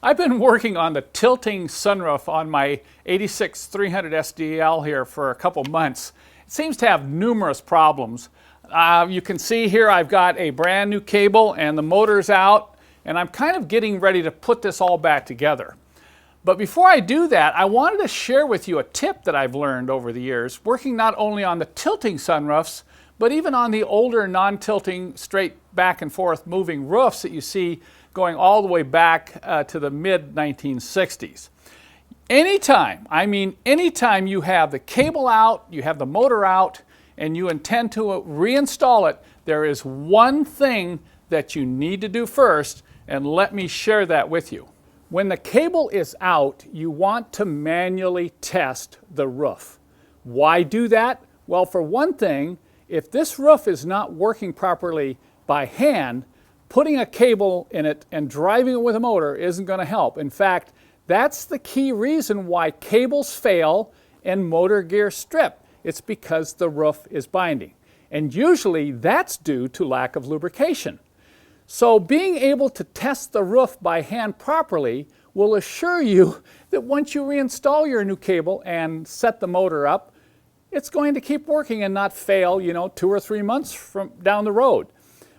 I've been working on the tilting sunroof on my 86 300 SDL here for a couple months. It seems to have numerous problems. You can see here I've got a brand new cable and the motor's out, and I'm kind of getting ready to put this all back together. But before I do that, I wanted to share with you a tip that I've learned over the years, working not only on the tilting sunroofs, but even on the older non-tilting straight back and forth moving roofs that you see going all the way back to the mid-1960s. Anytime you have the cable out, you have the motor out, and you intend to reinstall it, there is one thing that you need to do first, and let me share that with you. When the cable is out, you want to manually test the roof. Why do that? Well, for one thing, if this roof is not working properly by hand, putting a cable in it and driving it with a motor isn't going to help. In fact, that's the key reason why cables fail and motor gear strip. It's because the roof is binding. And usually that's due to lack of lubrication. So being able to test the roof by hand properly will assure you that once you reinstall your new cable and set the motor up, it's going to keep working and not fail, 2 or 3 months from down the road.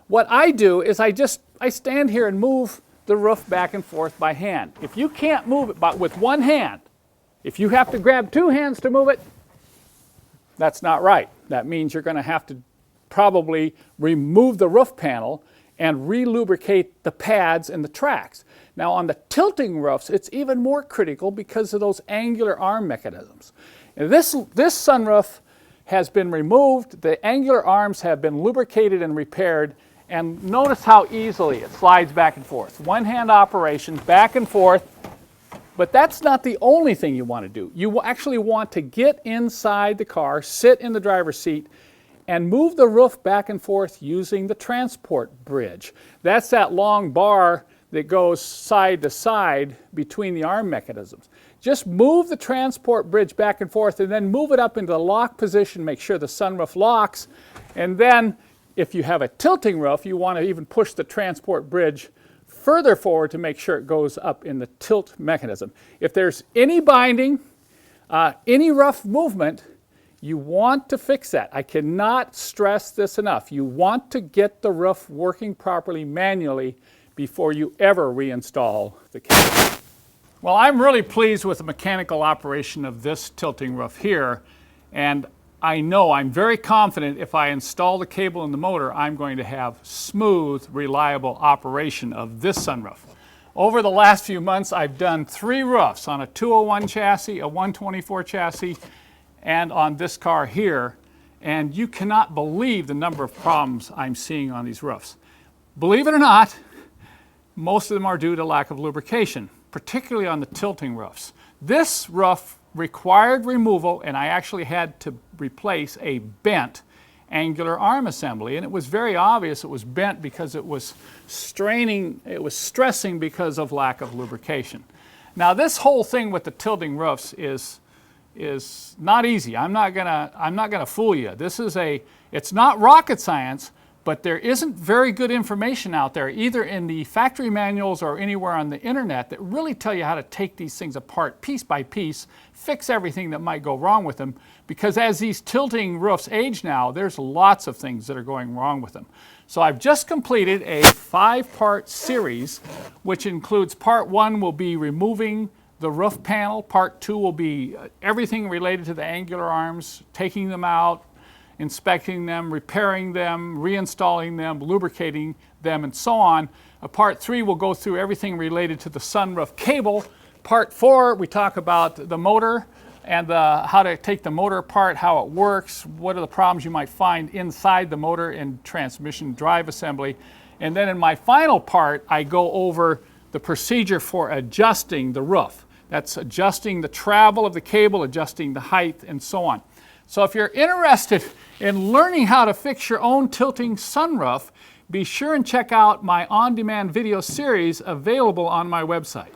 What I do is I stand here and move the roof back and forth by hand. If you can't move it but with one hand, if you have to grab two hands to move it, that's not right. That means you're going to have to probably remove the roof panel and re-lubricate the pads and the tracks. Now on the tilting roofs, it's even more critical because of those angular arm mechanisms. And this sunroof has been removed, the angular arms have been lubricated and repaired, and notice how easily it slides back and forth. One-hand operation, back and forth. But that's not the only thing you want to do. You actually want to get inside the car, sit in the driver's seat, and move the roof back and forth using the transport bridge. That's that long bar that goes side to side between the arm mechanisms. Just move the transport bridge back and forth and then move it up into the lock position, make sure the sunroof locks, and then if you have a tilting roof, you want to even push the transport bridge further forward to make sure it goes up in the tilt mechanism. If there's any binding, any rough movement, you want to fix that. I cannot stress this enough. You want to get the roof working properly manually before you ever reinstall the cable. Well, I'm really pleased with the mechanical operation of this tilting roof here, and I'm very confident if I install the cable in the motor, I'm going to have smooth, reliable operation of this sunroof. Over the last few months, I've done 3 roofs on a 201 chassis, a 124 chassis, and on this car here, and you cannot believe the number of problems I'm seeing on these roofs. Believe it or not, most of them are due to lack of lubrication, particularly on the tilting roofs. This roof required removal, and I actually had to replace a bent angular arm assembly, and it was very obvious it was bent because it was stressing because of lack of lubrication. Now this whole thing with the tilting roofs is not easy. I'm not gonna fool you. It's not rocket science, but there isn't very good information out there, either in the factory manuals or anywhere on the internet, that really tell you how to take these things apart piece by piece, fix everything that might go wrong with them, because as these tilting roofs age now, there's lots of things that are going wrong with them. So I've just completed a 5-part series, which includes part 1 will be removing the roof panel, part 2 will be everything related to the angular arms, taking them out, inspecting them, repairing them, reinstalling them, lubricating them, and so on. Part 3 will go through everything related to the sunroof cable. Part 4, we talk about the motor and how to take the motor apart, how it works, what are the problems you might find inside the motor and transmission drive assembly. And then in my final part, I go over the procedure for adjusting the roof. That's adjusting the travel of the cable, adjusting the height, and so on. So if you're interested in learning how to fix your own tilting sunroof, be sure and check out my on-demand video series available on my website.